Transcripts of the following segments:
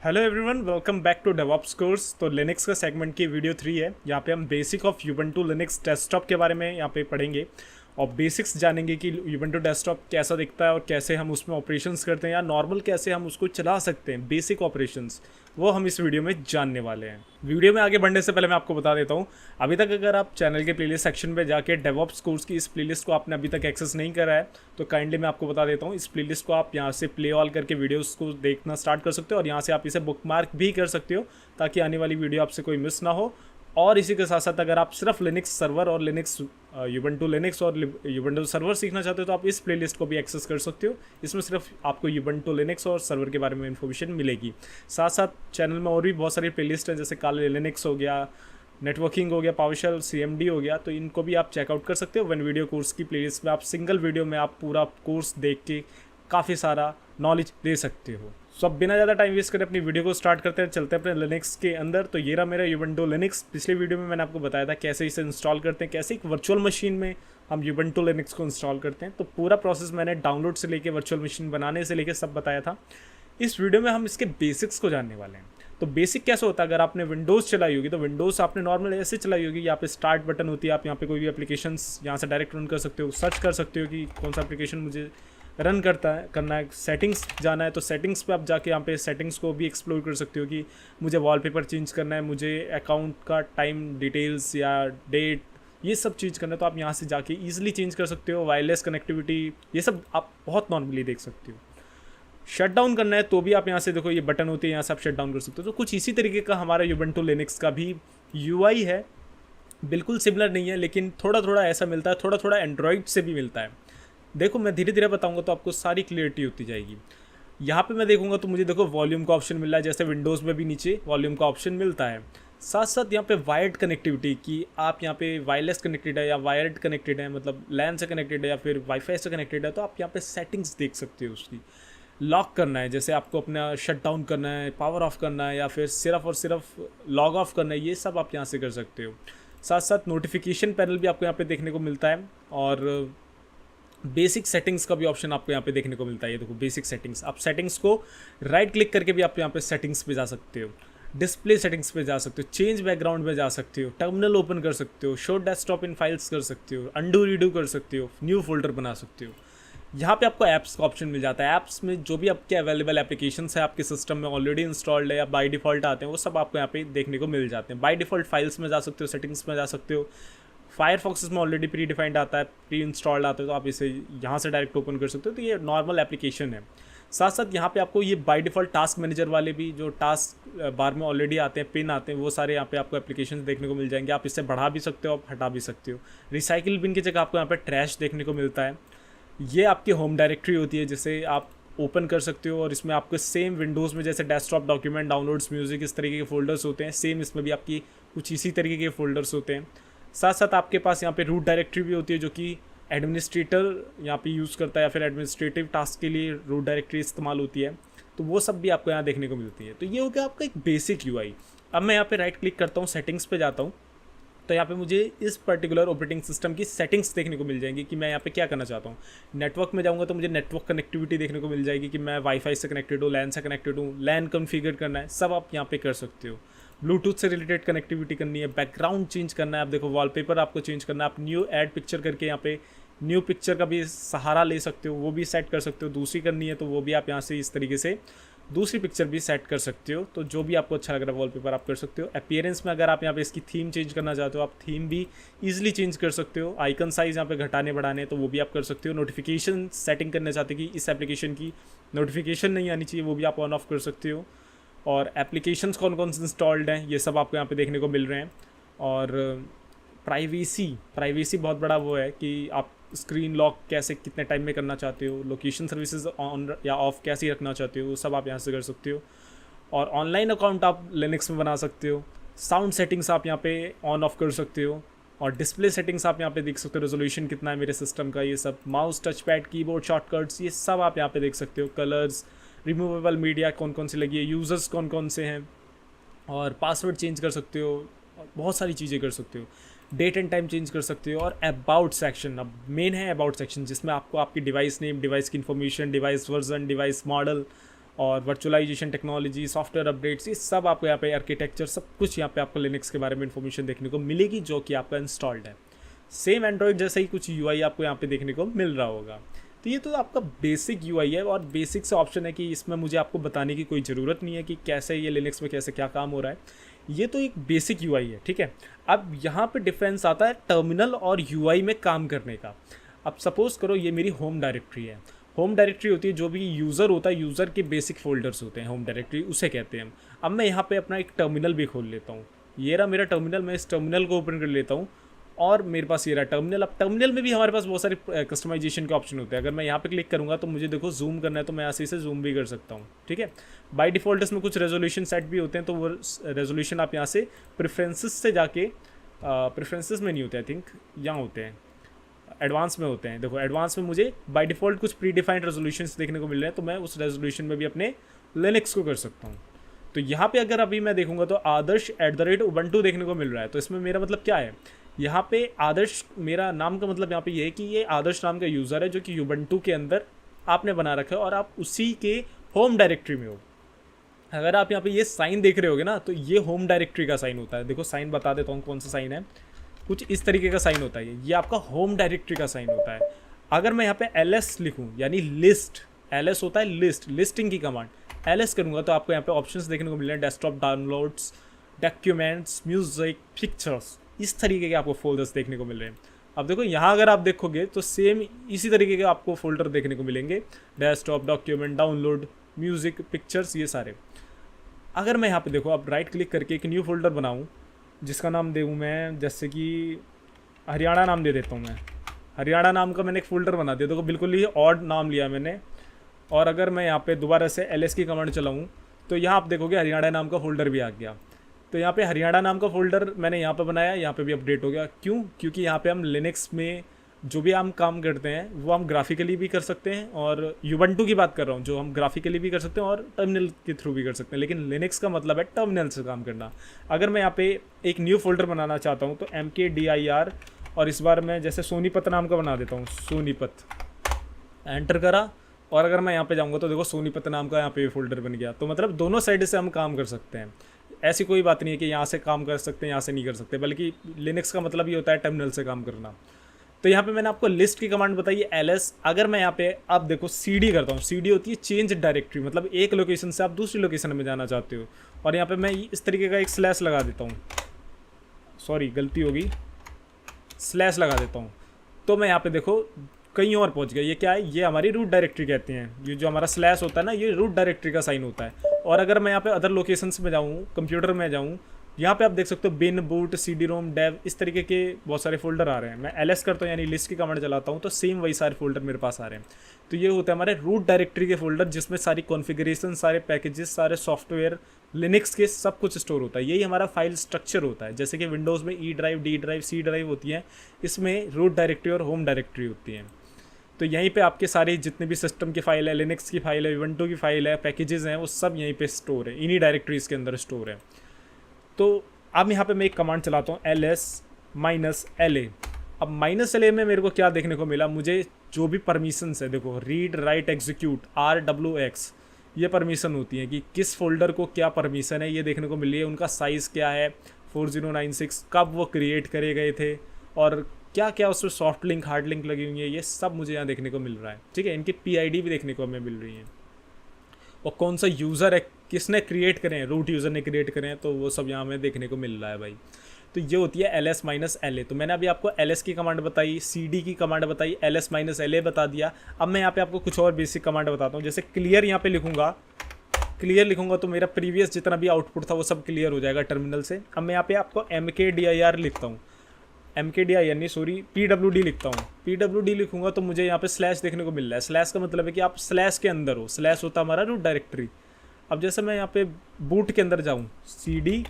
Hello everyone, welcome back to DevOps course. तो Linux का segment की वीडियो 3 है। यहाँ पे हम basic of Ubuntu Linux desktop के बारे में यहाँ पे पढ़ेंगे और बेसिक्स जानेंगे कि यूबंटू डेस्कटॉप कैसा दिखता है और कैसे हम उसमें ऑपरेशंस करते हैं या नॉर्मल कैसे हम उसको चला सकते हैं। बेसिक ऑपरेशंस वो हम इस वीडियो में जानने वाले हैं। वीडियो में आगे बढ़ने से पहले मैं आपको बता देता हूँ, अभी तक अगर आप चैनल के प्लेलिस्ट सेक्शन में जाके डेवऑप्स कोर्स की इस प्लेलिस्ट को आपने अभी तक एक्सेस नहीं करा है तो काइंडली मैं आपको बता देता हूँ, इस प्लेलिस्ट को आप यहाँ से प्ले ऑल करके वीडियोस को देखना स्टार्ट कर सकते हो और यहाँ से आप इसे बुकमार्क भी कर सकते हो ताकि आने वाली वीडियो आपसे कोई मिस ना हो। और इसी के साथ साथ अगर आप सिर्फ लिनक्स सर्वर और लिनक्स यूबंटू लिनक्स और यूबंटू सर्वर सीखना चाहते हो तो आप इस प्लेलिस्ट को भी एक्सेस कर सकते हो। इसमें सिर्फ आपको यूबंटू लिनक्स और सर्वर के बारे में इन्फॉर्मेशन मिलेगी। साथ साथ चैनल में और भी बहुत सारी प्लेलिस्ट हैं, जैसे काले लिनक्स हो गया, नेटवर्किंग हो गया, पावरशेल, सीएमडी हो गया, तो इनको भी आप चेकआउट कर सकते हो। वन वीडियो कोर्स की प्लेलिस्ट में आप सिंगल वीडियो में आप पूरा कोर्स देख के काफ़ी सारा नॉलेज ले सकते हो। सो अब बिना ज़्यादा टाइम वेस्ट करें अपनी वीडियो को स्टार्ट करते हैं, चलते हैं अपने लिनक्स के अंदर। तो ये रहा मेरा यूबंटू लिनक्स। पिछले वीडियो में मैंने आपको बताया था कैसे इसे इंस्टॉल करते हैं, कैसे एक वर्चुअल मशीन में हम यूबंटू लिनक्स को इंस्टॉल करते हैं। तो पूरा प्रोसेस मैंने डाउनलोड से लेके वर्चुअल मशीन बनाने से लेके सब बताया था। इस वीडियो में हम इसके बेसिक्स को जानने वाले हैं। तो बेसिक कैसे होता है, अगर आपने विंडोज़ चलाई होगी तो विंडोज़ आपने नॉर्मल ऐसे चलाई होगी, यहाँ पे स्टार्ट बटन होती है, आप यहाँ पे कोई भी एप्लीकेशंस यहाँ से डायरेक्ट रन कर सकते हो, सर्च कर सकते हो कि कौन सा एप्लीकेशन मुझे रन करना है। सेटिंग्स जाना है तो सेटिंग्स पे आप जाके यहाँ पे सेटिंग्स को भी एक्सप्लोर कर सकते हो कि मुझे वॉलपेपर चेंज करना है, मुझे अकाउंट का टाइम डिटेल्स या डेट ये सब चीज़ करना है, तो आप यहाँ से जाके ईजिली चेंज कर सकते हो। वायरलेस कनेक्टिविटी ये सब आप बहुत नॉर्मली देख सकते हो। शट डाउन करना है तो भी आप यहाँ से देखो, ये बटन होती है, यहाँ से आप शट डाउन कर सकते हो। तो कुछ इसी तरीके का हमारा यूबंटू लिनक्स का भी यूआई है। बिल्कुल सिमिलर नहीं है लेकिन थोड़ा थोड़ा ऐसा मिलता है, थोड़ा थोड़ा एंड्रॉइड से भी मिलता है। देखो मैं धीरे धीरे बताऊंगा तो आपको सारी क्लियरिटी होती जाएगी। यहाँ पे मैं देखूंगा तो मुझे देखो वॉल्यूम का ऑप्शन मिल रहा है, जैसे विंडोज़ में भी नीचे वॉल्यूम का ऑप्शन मिलता है। साथ साथ यहाँ पे वायर्ड कनेक्टिविटी की, आप यहाँ पे वायरलेस कनेक्टेड है या वायर्ड कनेक्टेड है, मतलब लैन से कनेक्टेड है या फिर वाईफाई से कनेक्टेड है, तो आप यहाँ पे सेटिंग्स देख सकते हो उसकी। लॉक करना है, जैसे आपको अपना शट डाउन करना है, पावर ऑफ करना है या फिर सिर्फ और सिर्फ लॉग ऑफ करना है, ये सब आप यहाँ से कर सकते हो। साथ साथ नोटिफिकेशन पैनल भी आपको यहाँ पे देखने को मिलता है और बेसिक सेटिंग्स का भी ऑप्शन आपको यहाँ पे देखने को मिलता है। ये देखो बेसिक सेटिंग्स, आप सेटिंग्स को राइट क्लिक करके भी आप यहाँ पे सेटिंग्स पे जा सकते हो, डिस्प्ले सेटिंग्स पे जा सकते हो, चेंज बैकग्राउंड में जा सकते हो, टर्मिनल ओपन कर सकते हो, शो डेस्कटॉप इन फाइल्स कर सकते हो, अंडू रीडू कर सकते हो, न्यू फोल्डर बना सकते हो। यहाँ पे आपको ऐप्स का ऑप्शन मिल जाता है। ऐप्स में जो भी आपके अवेलेबल एप्लीकेशंस है आपके सिस्टम में ऑलरेडी इंस्टॉल्ड है या बाय डिफ़ॉल्ट आते हैं, वो सब आपको यहाँ पे देखने को मिल जाते हैं। बाय डिफ़ॉल्ट फाइल्स में जा सकते हो, सेटिंग्स में जा सकते हो। फायरफॉक्स में ऑलरेडी प्री डिफाइंड आता है, प्री इंस्टॉल्ड आता है, तो आप इसे यहाँ से डायरेक्ट ओपन कर सकते हो। तो ये नॉर्मल एप्लीकेशन है। साथ साथ यहाँ पे आपको ये बाय डिफ़ॉल्ट टास्क मैनेजर वाले भी जो टास्क बार में ऑलरेडी आते हैं, पिन आते हैं, वो सारे यहाँ पे आपको एप्लीकेशन देखने को मिल जाएंगे। आप इससे बढ़ा भी सकते हो, आप हटा भी सकते हो। रिसाइकिल बिन की जगह आपको यहाँ पे ट्रैश देखने को मिलता है। ये आपकी होम डायरेक्टरी होती है, जिसे आप ओपन कर सकते हो और इसमें आपको सेम विंडोज़ में जैसे डेस्कटॉप, डॉक्यूमेंट, डाउनलोड्स, म्यूज़िक, इस तरीके के फोल्डर्स होते हैं, सेम इसमें भी आपकी कुछ इसी तरीके के फोल्डर्स होते हैं। साथ साथ आपके पास यहाँ पे रूट डायरेक्टरी भी होती है, जो कि एडमिनिस्ट्रेटर यहाँ पे यूज़ करता है या फिर एडमिनिस्ट्रेटिव टास्क के लिए रूट डायरेक्टरी इस्तेमाल होती है, तो वो सब भी आपको यहाँ देखने को मिलती है। तो ये हो गया आपका एक बेसिक यूआई। अब मैं यहाँ पे राइट क्लिक करता हूँ, सेटिंग्स पे जाता हूँ, तो यहाँ पे मुझे इस पर्टिकुलर ऑपरेटिंग सिस्टम की सेटिंग्स देखने को मिल जाएंगी कि मैं यहाँ पे क्या करना चाहता हूँ। नेटवर्क में जाऊँगा तो मुझे नेटवर्क कनेक्टिविटी देखने को मिल जाएगी कि मैं वाईफाई से कनेक्टेड हूँ, लैन से कनेक्टेड हूँ, लैन कॉन्फ़िगर करना है, सब आप यहाँ पे कर सकते हो। ब्लूटूथ से रिलेटेड कनेक्टिविटी करनी है, बैकग्राउंड चेंज करना है, आप देखो वॉलपेपर आपको चेंज करना है, आप न्यू ऐड पिक्चर करके यहाँ पे न्यू पिक्चर का भी सहारा ले सकते हो, वो भी सेट कर सकते हो। दूसरी करनी है तो वो भी आप यहाँ से इस तरीके से दूसरी पिक्चर भी सेट कर सकते हो। तो जो भी आपको अच्छा लग रहा है वॉलपेपर आप कर सकते हो। अपीयरेंस में अगर आप यहाँ पे इसकी थीम चेंज करना चाहते हो, आप थीम भी ईजिली चेंज कर सकते हो। आइकन साइज़ यहाँ पे घटाने बढ़ाने तो वो भी आप कर सकते हो। नोटिफिकेशन सेटिंग करना चाहते हो कि इस एप्लीकेशन की नोटिफिकेशन नहीं आनी चाहिए, वो भी आप ऑन ऑफ कर सकते हो। और एप्लीकेशंस कौन कौन से इंस्टॉल्ड हैं ये सब आपको यहाँ पे देखने को मिल रहे हैं। और प्राइवेसी बहुत बड़ा वो है कि आप स्क्रीन लॉक कैसे कितने टाइम में करना चाहते हो, लोकेशन सर्विसेज ऑन या ऑफ कैसे रखना चाहते हो, वो सब आप यहाँ से कर सकते हो। और ऑनलाइन अकाउंट आप लिनक्स में बना सकते हो। साउंड सेटिंग्स आप यहाँ पे ऑन ऑफ कर सकते हो और डिस्प्ले सेटिंग्स आप यहाँ पे देख सकते हो, रेजोल्यूशन कितना है मेरे सिस्टम का, ये सब। Mouse, touch pad, keyboard shortcuts, ये सब आप यहाँ पे देख सकते हो। कलर्स, रिमूवेबल मीडिया कौन कौन सी लगी है, यूज़र्स कौन कौन से हैं, और पासवर्ड चेंज कर सकते हो, बहुत सारी चीज़ें कर सकते हो। डेट एंड टाइम चेंज कर सकते हो। और अबाउट सेक्शन, अब मेन है अबाउट सेक्शन, जिसमें आपको आपकी डिवाइस नेम, डिवाइस की information, device version, device model और वर्चुअलाइजेशन टेक्नोलॉजी, सॉफ्टवेयर अपडेट्स, ये सब आपको यहाँ पे आर्किटेक्चर, सब कुछ यहाँ पे आपको लिनक्स के बारे में इन्फॉर्मेशन देखने को मिलेगी जो कि आपका इंस्टॉल्ड है। सेम एंड्रॉयड जैसा ही कुछ यूआई आपको यहाँ पे देखने को मिल रहा होगा। तो ये तो आपका बेसिक यूआई है और बेसिक से ऑप्शन है कि इसमें मुझे आपको बताने की कोई ज़रूरत नहीं है कि कैसे ये लिनक्स में कैसे क्या काम हो रहा है। ये तो एक बेसिक यूआई है, ठीक है। अब यहाँ पे डिफरेंस आता है टर्मिनल और यूआई में काम करने का। अब सपोज़ करो ये मेरी होम डायरेक्टरी है। होम डायरेक्टरी होती है जो भी यूज़र होता है, यूज़र के बेसिक फोल्डर्स होते हैं, होम डायरेक्टरी उसे कहते हैं हम। अब मैं यहाँ पे अपना एक टर्मिनल भी खोल लेता हूँ। ये रहा मेरा टर्मिनल, मैं इस टर्मिनल को ओपन कर लेता हूँ और मेरे पास ये रहा टर्मिनल। अब टर्मिनल में भी हमारे पास बहुत सारे कस्टमाइजेशन के ऑप्शन होते हैं। अगर मैं यहाँ पे क्लिक करूँगा तो मुझे देखो जूम करना है तो मैं ऐसे इसे जूम भी कर सकता हूँ, ठीक है। बाय डिफ़ॉल्ट इसमें कुछ रेजोल्यूशन सेट भी होते हैं, तो वो रेजोल्यूशन आप यहाँ से प्रेफरेंसेस से जाके, प्रेफरेंसेस में नहीं होते, आई थिंक यहाँ होते हैं, एडवांस में होते हैं। देखो एडवांस में मुझे बाय डिफ़ॉल्ट कुछ प्री डिफाइंड रेजोल्यूशंस देखने को मिल रहे हैं, तो मैं उस रेजोल्यूशन में भी अपने लिनक्स को कर सकता हूँ। तो यहाँ पे अगर अभी मैं देखूँगा तो आदर्श @ubuntu देखने को मिल रहा है। तो इसमें मेरा मतलब क्या है, यहाँ पे आदर्श, मेरा नाम का मतलब यहाँ पे ये है कि ये आदर्श नाम का यूज़र है जो कि ubuntu के अंदर आपने बना रखा है और आप उसी के होम डायरेक्टरी में हो। अगर आप यहाँ पे ये साइन देख रहे होगे ना, तो ये होम डायरेक्टरी का साइन होता है। देखो साइन बता देता हूँ कौन सा साइन है, कुछ इस तरीके का साइन होता है। ये आपका होम डायरेक्टरी का साइन होता है। अगर मैं यहाँ पे ls लिखूँ, यानी लिस्ट, ls होता है लिस्ट, लिस्टिंग की कमांड, ls करूँगा तो आपको यहाँ पे ऑप्शंस देखने को मिल रहे हैं, desktop, downloads, documents, music, pictures, इस तरीके के आपको फोल्डर्स देखने को मिल रहे हैं। अब देखो यहाँ अगर आप देखोगे तो सेम इसी तरीके के आपको फोल्डर देखने को मिलेंगे, desktop, document, download, music, pictures, ये सारे। अगर मैं यहाँ पे देखो अब राइट क्लिक करके एक न्यू फोल्डर बनाऊँ जिसका नाम दूँ मैं, जैसे कि हरियाणा नाम दे देता हूँ मैं। हरियाणा नाम का मैंने एक फ़ोल्डर बना दिया, देखो बिल्कुल ही ऑड नाम लिया मैंने। और अगर मैं यहाँ पे दोबारा से ls की कमांड चलाऊँ तो यहाँ आप देखोगे हरियाणा नाम का फ़ोल्डर भी आ गया। तो यहाँ पे हरियाणा नाम का फ़ोल्डर मैंने यहाँ पे बनाया, यहाँ पे भी अपडेट हो गया। क्यों? क्योंकि यहाँ पे हम लिनक्स में जो भी हम काम करते हैं वो हम ग्राफिकली भी कर सकते हैं, और ubuntu की बात कर रहा हूँ, जो हम ग्राफिकली भी कर सकते हैं और टर्मिनल के थ्रू भी कर सकते हैं। लेकिन लिनक्स का मतलब है टर्मिनल से काम करना। अगर मैं यहाँ पे एक न्यू फोल्डर बनाना चाहता हूँ तो mkdir, और इस बार मैं जैसे सोनीपत नाम का बना देता हूँ, सोनीपत, एंटर करा। और अगर मैं यहाँ पे जाऊँगा तो देखो सोनीपत नाम का यहाँ पे फोल्डर बन गया। तो मतलब दोनों साइड से हम काम कर सकते हैं। ऐसी कोई बात नहीं है कि यहाँ से काम कर सकते हैं यहाँ से नहीं कर सकते, बल्कि लिनक्स का मतलब ये होता है टर्मिनल से काम करना। तो यहाँ पे मैंने आपको लिस्ट की कमांड बताई है ls। अगर मैं यहाँ पे अब देखो cd करता हूँ, cd होती है चेंज डायरेक्टरी, मतलब एक लोकेशन से आप दूसरी लोकेशन में जाना चाहते हो। और यहाँ पे मैं इस तरीके का एक स्लैश लगा देता हूँ, सॉरी गलती होगी, स्लैश लगा देता हूँ। तो मैं यहाँ पे देखो कहीं और पहुँच गया। ये क्या है, ये हमारी रूट डायरेक्टरी कहते हैं। ये जो हमारा स्लैश होता है ना, ये रूट डायरेक्टरी का साइन होता है। और अगर मैं यहाँ पे अदर लोकेशंस में जाऊँ, कंप्यूटर में जाऊँ, यहाँ पे आप देख सकते हो बिन, बूट, cd रोम, डेव, इस तरीके के बहुत सारे फोल्डर आ रहे हैं। मैं ls करता हूँ यानी लिस्ट की कमांड चलाता हूँ तो सेम वही सारे फोल्डर मेरे पास आ रहे हैं। तो ये होते हैं हमारे रूट डायरेक्टरी के फोल्डर, जिसमें सारी कॉन्फ़िगरेशन, सारे पैकेजेस, सारे सॉफ्टवेयर, लिनक्स के सब कुछ स्टोर होता है। यही हमारा फाइल स्ट्रक्चर होता है। जैसे कि विंडोज़ में E drive, D drive, C drive होती है, इसमें रूट डायरेक्टरी और होम डायरेक्टरी होती है। तो यहीं पे आपके सारे जितने भी सिस्टम की फाइल है, लिनक्स की फाइल है, ubuntu की फाइल है, पैकेजेस हैं, वो सब यहीं पे स्टोर है, इन्हीं डायरेक्टरीज के अंदर स्टोर है। तो अब यहाँ पे मैं एक कमांड चलाता हूँ ls-la। अब -la में मेरे को क्या देखने को मिला, मुझे जो भी परमिशंस है, देखो रीड, राइट, एग्जीक्यूट, rwx, ये परमिशन होती है कि किस फोल्डर को क्या परमिशन है, ये देखने को मिली है। उनका साइज़ क्या है, 4096, कब वो क्रिएट करे गए थे, और क्या क्या उसमें सॉफ्ट लिंक, हार्ड लिंक लगी हुई है, ये सब मुझे यहाँ देखने को मिल रहा है। ठीक है, इनकी PID भी देखने को हमें मिल रही है, और कौन सा यूज़र है, किसने क्रिएट करे हैं, रूट यूज़र ने क्रिएट करे हैं, तो वो सब यहाँ हमें देखने को मिल रहा है भाई। तो ये होती है ls-la। तो मैंने अभी आपको ls की कमांड बताई, cd की कमांड बताई, ls-la बता दिया। अब मैं यहाँ पे आपको कुछ और बेसिक कमांड बताता हूँ। जैसे क्लियर यहाँ पे लिखूँगा, क्लियर लिखूँगा तो मेरा प्रीवियस जितना भी आउटपुट था वो सब क्लियर हो जाएगा टर्मिनल से। अब मैं यहाँ पे आपको mkdir लिखता हूँ, mkdir नहीं सॉरी pwd लिखता हूँ। pwd लिखूँगा तो मुझे यहाँ पे स्लैश देखने को मिल रहा है। स्लैश का मतलब है कि आप स्लैश के अंदर हो। स्लैश होता है हमारा रूट डायरेक्टरी। अब जैसे मैं यहाँ पे बूट के अंदर जाऊँ, cd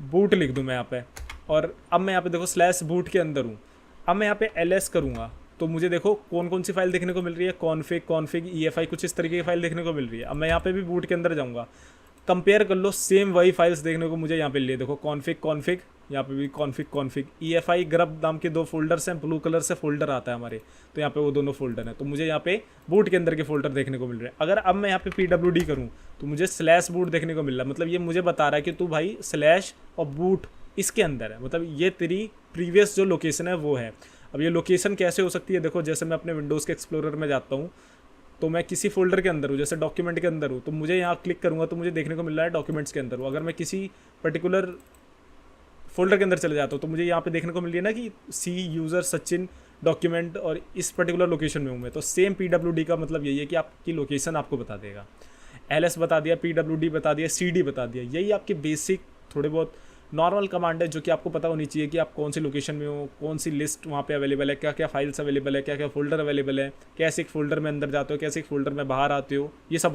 बूट लिख दूँ मैं यहाँ पे, और अब मैं यहाँ पे देखो स्लैश बूट के अंदर हूँ। अब मैं यहाँ पे ls करूँगा तो मुझे देखो कौन कौन सी फाइल देखने को मिल रही है, कॉन्फिग, EFI, कुछ इस तरीके की फाइल देखने को मिल रही है। अब मैं यहाँ पे भी बूट के अंदर जाऊँगा, कंपेयर कर लो, सेम वही फाइल्स देखने को मुझे यहाँ पे लिए। देखो कॉन्फिग यहाँ पे भी कॉन्फिग EFI ग्रब नाम के 2 फोल्डर्स हैं, ब्लू कलर से फोल्डर आता है हमारे, तो यहाँ पे वो दोनों फोल्डर हैं। तो मुझे यहाँ पे बूट के अंदर के फोल्डर देखने को मिल रहे हैं। अगर अब मैं यहाँ पे PWD करूँ तो मुझे स्लैश बूट देखने को मिल रहा है, मतलब ये मुझे बता रहा है कि तू भाई स्लैश और बूट इसके अंदर है, मतलब ये तेरी प्रीवियस जो लोकेशन है वो है। अब ये लोकेशन कैसे हो सकती है, देखो जैसे मैं अपने विंडोज़ के एक्सप्लोरर में जाता हूँ तो मैं किसी फोल्डर के अंदर हूँ, जैसे डॉक्यूमेंट के अंदर हूँ, तो मुझे यहाँ क्लिक करूँगा तो मुझे देखने को मिल रहा है डॉक्यूमेंट्स के अंदर हूँ। अगर मैं किसी पर्टिकुलर फोल्डर के अंदर चले जाता हूँ तो मुझे यहाँ पे देखने को मिल रही है ना कि सी यूज़र सचिन डॉक्यूमेंट और इस पर्टिकुलर लोकेशन में हूँ मैं। तो सेम PWD का मतलब यही है कि आपकी लोकेशन आपको बता देगा। LS बता दिया, PWD बता दिया, CD बता दिया। यही आपके बेसिक थोड़े बहुत नॉर्मल कमांड है जो कि आपको पता होनी चाहिए कि आप कौन सी लोकेशन में हो, कौन सी लिस्ट वहाँ पे अवेलेबल है, क्या क्या फाइल्स अवेलेबल है, क्या क्या फोल्डर अवेलेबल है, कैसे एक फोल्डर में अंदर जाते हो, कैसे एक फोल्डर में बाहर आते हो, ये सब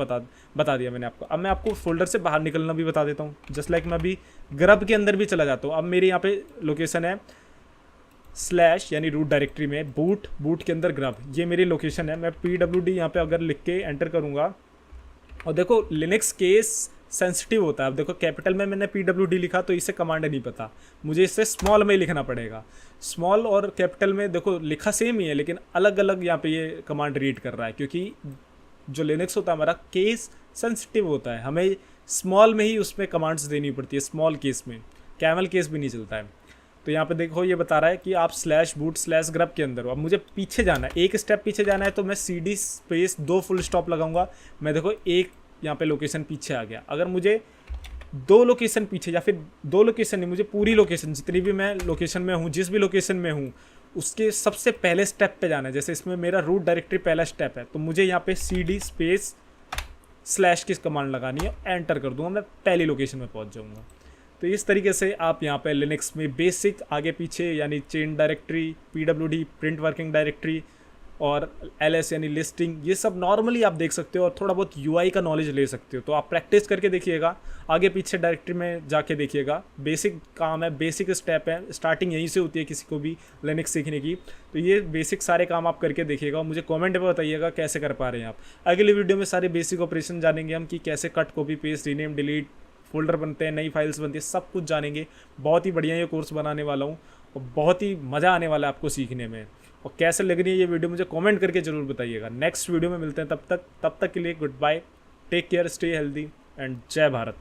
बता दिया मैंने आपको। अब मैं आपको फोल्डर से बाहर निकलना भी बता देता हूँ। जस्ट लाइक मैं अभी ग्रब के अंदर भी चला जाता हूँ। अब मेरी यहाँ पे लोकेशन है स्लैश यानी रूट डायरेक्टरी में बूट के अंदर ग्रब, ये मेरी लोकेशन है। मैं PWD यहाँ पे अगर लिख के एंटर करूँगा और देखो लिनक्स केस सेंसिटिव होता है। अब देखो कैपिटल में मैंने PWD लिखा तो इसे कमांड नहीं पता, मुझे इसे स्मॉल में ही लिखना पड़ेगा। स्मॉल और कैपिटल में देखो लिखा सेम ही है लेकिन अलग अलग यहाँ पे ये कमांड रीड कर रहा है, क्योंकि जो लिनक्स होता है हमारा केस सेंसिटिव होता है, हमें स्मॉल में ही उसमें कमांड्स देनी पड़ती है, स्मॉल केस में, कैमल केस भी नहीं चलता है। तो यहाँ पे देखो ये बता रहा है कि आप स्लैश बूट स्लैश ग्रब के अंदर हो। अब मुझे पीछे जाना है, एक स्टेप पीछे जाना है तो मैं CD स्पेस 2 फुल स्टॉप लगाऊंगा। मैं देखो एक यहाँ पे लोकेशन पीछे आ गया। अगर मुझे 2 लोकेशन पीछे या फिर 2 लोकेशन नहीं, मुझे पूरी लोकेशन जितनी भी मैं लोकेशन में हूँ, जिस भी लोकेशन में हूँ उसके सबसे पहले स्टेप पे जाना है। जैसे इसमें मेरा रूट डायरेक्टरी पहला स्टेप है तो मुझे यहाँ पे CD स्पेस स्लैश की कमांड लगानी है, एंटर कर दूंगा, मैं पहली लोकेशन में पहुँच जाऊँगा। तो इस तरीके से आप यहाँ पे लिनक्स में बेसिक आगे पीछे यानी chain directory, PWD print working directory और LS यानी लिस्टिंग, ये सब नॉर्मली आप देख सकते हो और थोड़ा बहुत UI का नॉलेज ले सकते हो। तो आप प्रैक्टिस करके देखिएगा, आगे पीछे डायरेक्टरी में जाके देखिएगा। बेसिक काम है, बेसिक स्टेप है, स्टार्टिंग यहीं से होती है किसी को भी लिनक्स सीखने की। तो ये बेसिक सारे काम आप करके देखिएगा और मुझे कमेंट में बताइएगा कैसे कर पा रहे हैं आप। अगली वीडियो में सारे बेसिक ऑपरेशन जानेंगे हम कि कैसे cut, copy, paste, rename, delete, folder बनते हैं, नई फाइल्स बनती है, सब कुछ जानेंगे। बहुत ही बढ़िया ये कोर्स बनाने वाला हूँ और बहुत ही मज़ा आने वाला है आपको सीखने में। और कैसे लग रही है ये वीडियो मुझे कमेंट करके ज़रूर बताइएगा। नेक्स्ट वीडियो में मिलते हैं, तब तक के लिए good bye, take care, stay healthy and जय भारत।